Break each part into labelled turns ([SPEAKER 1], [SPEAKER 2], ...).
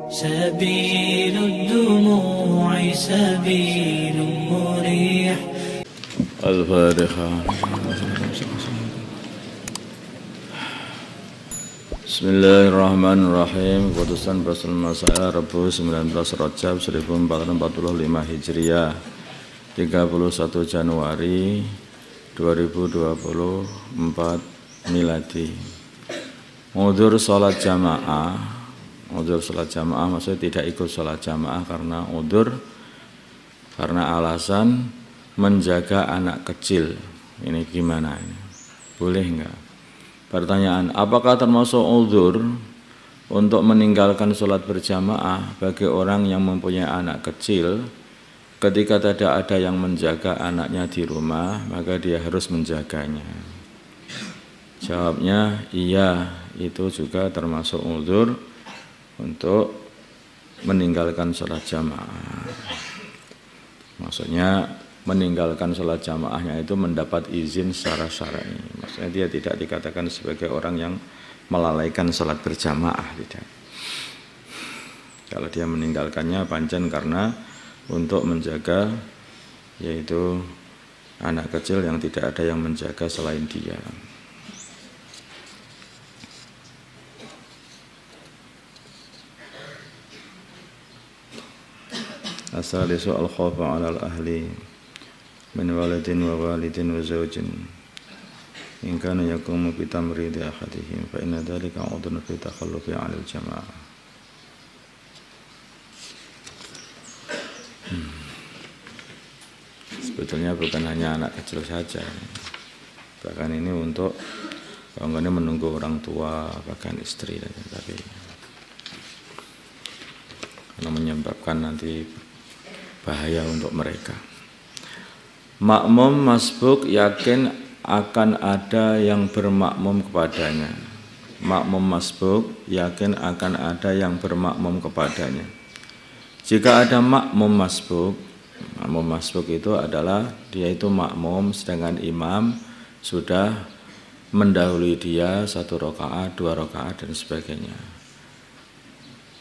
[SPEAKER 1] سبيل الدموع سبيل مريح.
[SPEAKER 2] الفاتحة. Bismillahirrahmanirrahim. Keputusan bersama saya Rabu 19 Rajab 1445 Hijriah, 31 Januari 2024 Miladi. Udzur salat jamaah. Udzur salat jamaah maksudnya tidak ikut salat jamaah karena udzur, karena alasan menjaga anak kecil. Ini gimana ini? Boleh enggak? Pertanyaan, apakah termasuk udzur untuk meninggalkan sholat berjamaah bagi orang yang mempunyai anak kecil ketika tidak ada yang menjaga anaknya di rumah, maka dia harus menjaganya? Jawabnya, iya, itu juga termasuk udzur untuk meninggalkan sholat jamaah. Maksudnya meninggalkan sholat jamaahnya itu mendapat izin secara syar'i. Maksudnya dia tidak dikatakan sebagai orang yang melalaikan sholat berjamaah, tidak. Kalau dia meninggalkannya pancen karena untuk menjaga, yaitu anak kecil yang tidak ada yang menjaga selain dia. As-salisu al-khawfu 'ala al-ahli min walidin wa walidin wa zawjin in kana yaqumu bi tamridi ahadihim fa inna dhalika 'udhrun fi takhallufi 'anil jamaah. Sebetulnya bukan hanya anak kecil saja, bahkan ini untuk kalau ini menunggu orang tua, bahkan istri, tapi karena menyebabkan nanti bahaya untuk mereka. Makmum masbuk yakin akan ada yang bermakmum kepadanya. Makmum masbuk yakin akan ada yang bermakmum kepadanya. Jika ada makmum masbuk itu adalah dia itu makmum sedangkan imam sudah mendahului dia 1 rakaat, 2 rakaat dan sebagainya.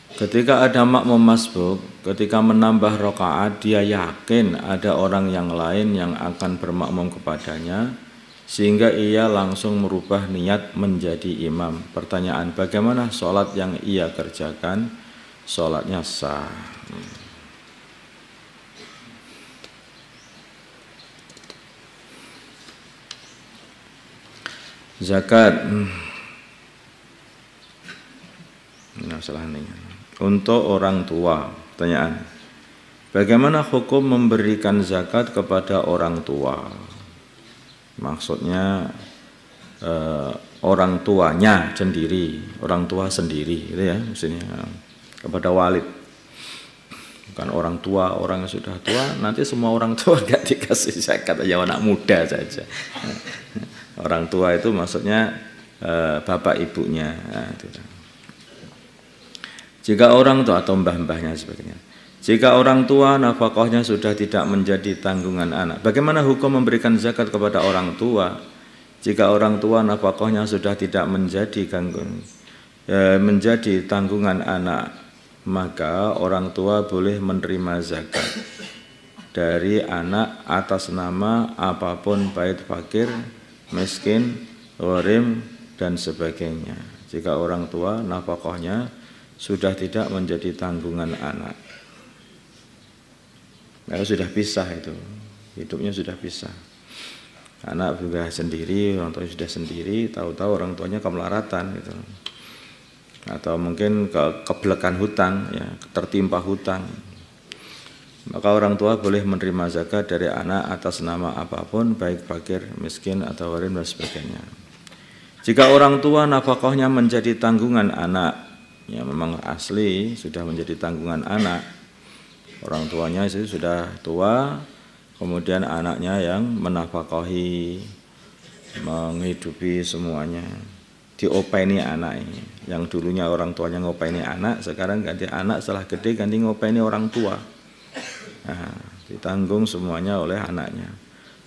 [SPEAKER 2] Ketika ada makmum masbuk, ketika menambah rakaat, dia yakin ada orang yang lain yang akan bermakmum kepadanya, sehingga ia langsung merubah niat menjadi imam. Pertanyaan, bagaimana sholat yang ia kerjakan? Sholatnya sah. Zakat. Masalah ini. Untuk orang tua, pertanyaan, bagaimana hukum memberikan zakat kepada orang tua? Maksudnya orang tuanya sendiri, orang tua sendiri, gitu ya, maksudnya kepada walid, bukan orang tua, orang yang sudah tua. Nanti semua orang tua nggak dikasih zakat, aja anak muda saja. Orang tua itu maksudnya bapak ibunya. Nah, itu. Jika orang tua atau mbah-mbahnya sebagainya. Jika orang tua nafkahnya sudah tidak menjadi tanggungan anak, bagaimana hukum memberikan zakat kepada orang tua? Jika orang tua nafkahnya sudah tidak menjadi tanggungan anak, maka orang tua boleh menerima zakat dari anak atas nama apapun, baik fakir, miskin, gharim dan sebagainya. Jika orang tua nafkahnya sudah tidak menjadi tanggungan anak, mereka sudah pisah, itu hidupnya sudah pisah. Anak juga sendiri, orang tuanya sudah sendiri, tahu-tahu orang tuanya kemelaratan gitu, atau mungkin kebelekan hutang, ya, tertimpa hutang, maka orang tua boleh menerima zakat dari anak atas nama apapun, baik fakir, miskin atau gharim dan sebagainya. Jika orang tua nafkahnya menjadi tanggungan anak, ya memang asli sudah menjadi tanggungan anak, orang tuanya itu sudah tua, kemudian anaknya yang menafkahi, menghidupi semuanya, diopeni anak ini. Yang dulunya orang tuanya ngopeni anak, sekarang ganti anak setelah gede ganti ngopeni orang tua. Nah, ditanggung semuanya oleh anaknya.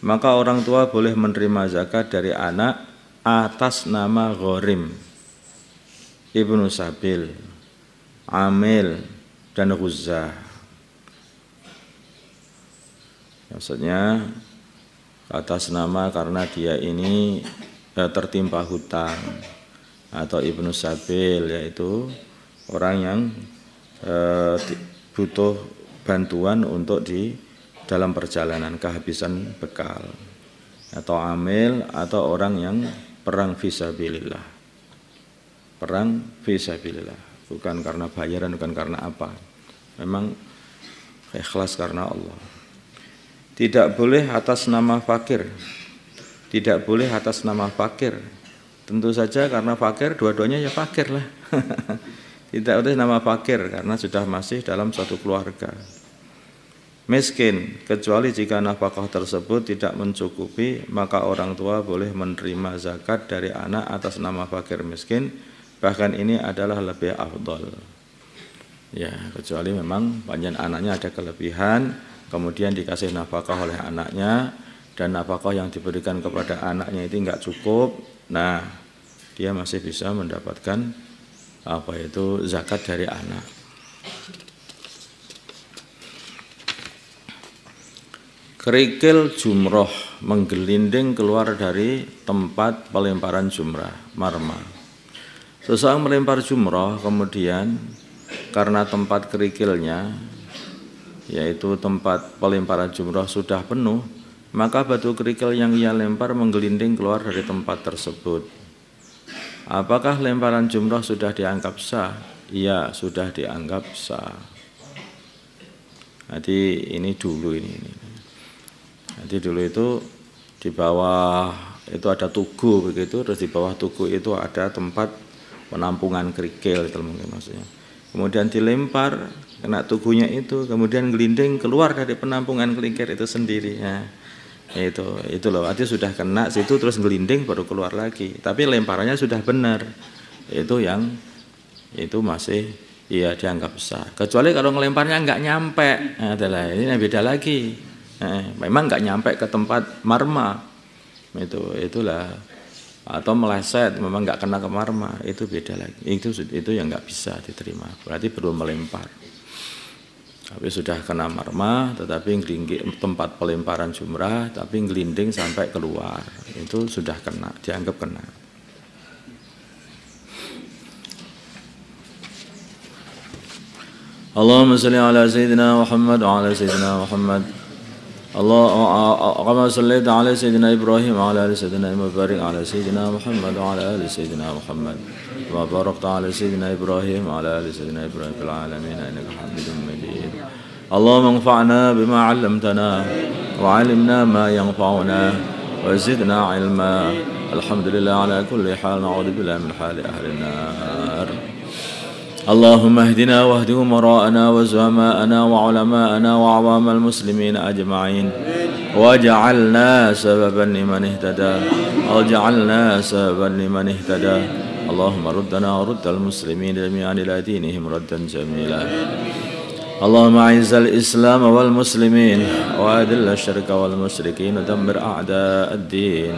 [SPEAKER 2] Maka orang tua boleh menerima zakat dari anak atas nama gharim, ibnu sabil, amil, dan ghuzzah. Maksudnya atas nama karena dia ini tertimpa hutang, atau ibnu sabil, yaitu orang yang butuh bantuan untuk di dalam perjalanan, kehabisan bekal, atau amil, atau orang yang perang fisabilillah. Perang fisabilillah, bukan karena bayaran, bukan karena apa, memang ikhlas karena Allah. Tidak boleh atas nama fakir, tidak boleh atas nama fakir. Tentu saja karena fakir, dua-duanya ya fakir lah. Tidak boleh nama fakir karena sudah masih dalam suatu keluarga. Miskin, kecuali jika nafkah tersebut tidak mencukupi, maka orang tua boleh menerima zakat dari anak atas nama fakir miskin. Bahkan ini adalah lebih afdol. Ya, kecuali memang banyak anaknya ada kelebihan, kemudian dikasih nafkah oleh anaknya, dan nafkah yang diberikan kepada anaknya itu enggak cukup. Nah, dia masih bisa mendapatkan zakat dari anak. Kerikil jumroh, menggelinding keluar dari tempat pelemparan jumrah, marma. Seseorang melempar jumroh, kemudian karena tempat kerikilnya, yaitu tempat pelemparan jumroh sudah penuh, maka batu kerikil yang ia lempar menggelinding keluar dari tempat tersebut. Apakah lemparan jumroh sudah dianggap sah? Iya, sudah dianggap sah. Jadi ini dulu ini. Jadi dulu itu di bawah itu ada tugu begitu, terus di bawah tugu itu ada tempat penampungan kerikil itu mungkin maksudnya. Kemudian dilempar kena tugunya itu, kemudian gelinding keluar dari penampungan kerikil itu sendiri. Ya. Itu loh, artinya sudah kena situ terus gelinding baru keluar lagi. Tapi lemparannya sudah benar. Itu yang itu masih ya dianggap sah. Kecuali kalau ngelemparnya enggak nyampe. Nah, adalah ini beda lagi. Memang nggak nyampe ke tempat marma, itulah, atau meleset, memang nggak kena ke marma, itu beda lagi. Itu yang nggak bisa diterima. Berarti belum melempar. Tapi sudah kena marma, tetapi tempat pelemparan jumrah, tapi gelinding sampai keluar, itu sudah kena, dianggap kena. Allahumma shalli ala sayyidina Muhammad wa ala sayyidina Muhammad. اللهم صل على سيدنا إبراهيم وعلى آل سيدنا وبارك على سيدنا محمد وعلى آل سيدنا محمد وبارك على سيدنا إبراهيم وعلى آل سيدنا إبراهيم في العالمين إنك حميد مجيد. اللهم انفعنا بما علمتنا وعلمنا ما ينفعنا وزدنا علما. الحمد لله على كل حال، نعوذ بالله من حال أهل النار. اللهم اهدنا واهد أمراءنا وزعماءنا وعلماءنا وعوام المسلمين أجمعين، واجعلنا سببا لمن اهتدى، واجعلنا سببا لمن اهتدى. اللهم ردنا ورد المسلمين جميعا إلى دينهم ردا جميلا. اللهم أعز الإسلام والمسلمين وأذل الشرك والمشركين ودمر أعداء الدين.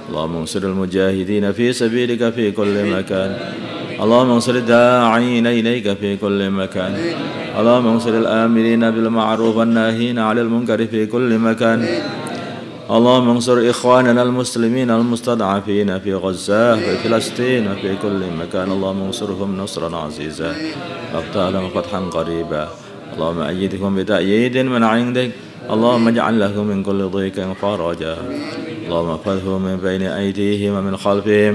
[SPEAKER 2] اللهم انصر المجاهدين في سبيلك في كل مكان. اللهم انصر الداعين إليك في كل مكان. اللهم انصر الآمرين بالمعروف والناهين عن المنكر في كل مكان. اللهم انصر إخواننا المسلمين المستضعفين في غزة وفي فلسطين وفي كل مكان. اللهم انصرهم نصرا عزيزا وافتح لهم فتحا قريبا. اللهم أيدهم بتأييد من عندك. اللهم اجعل لهم من كل ضيق فرجا. اللهم احفظهم من بين أيديهم ومن خلفهم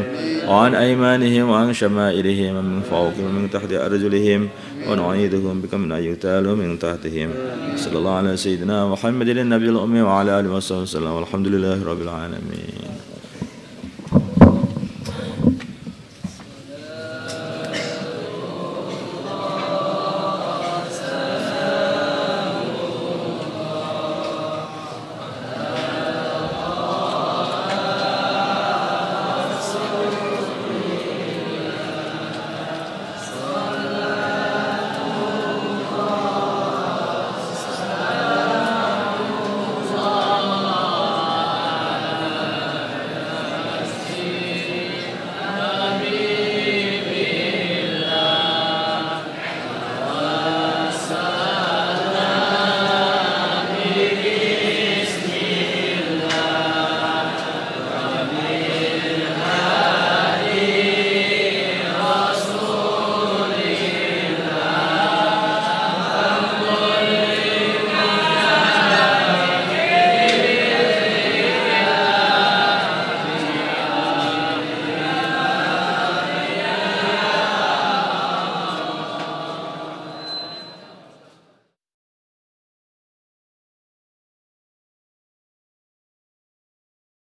[SPEAKER 2] وعن أيمانهم وعن شمائلهم ومن فوقهم ومن تحت أرجلهم ونعيذهم بك من أن يغتالوا من تحتهم. صلى الله على سيدنا محمد النبي الأمي وعلى آله وصحبه وسلم والحمد لله رب العالمين.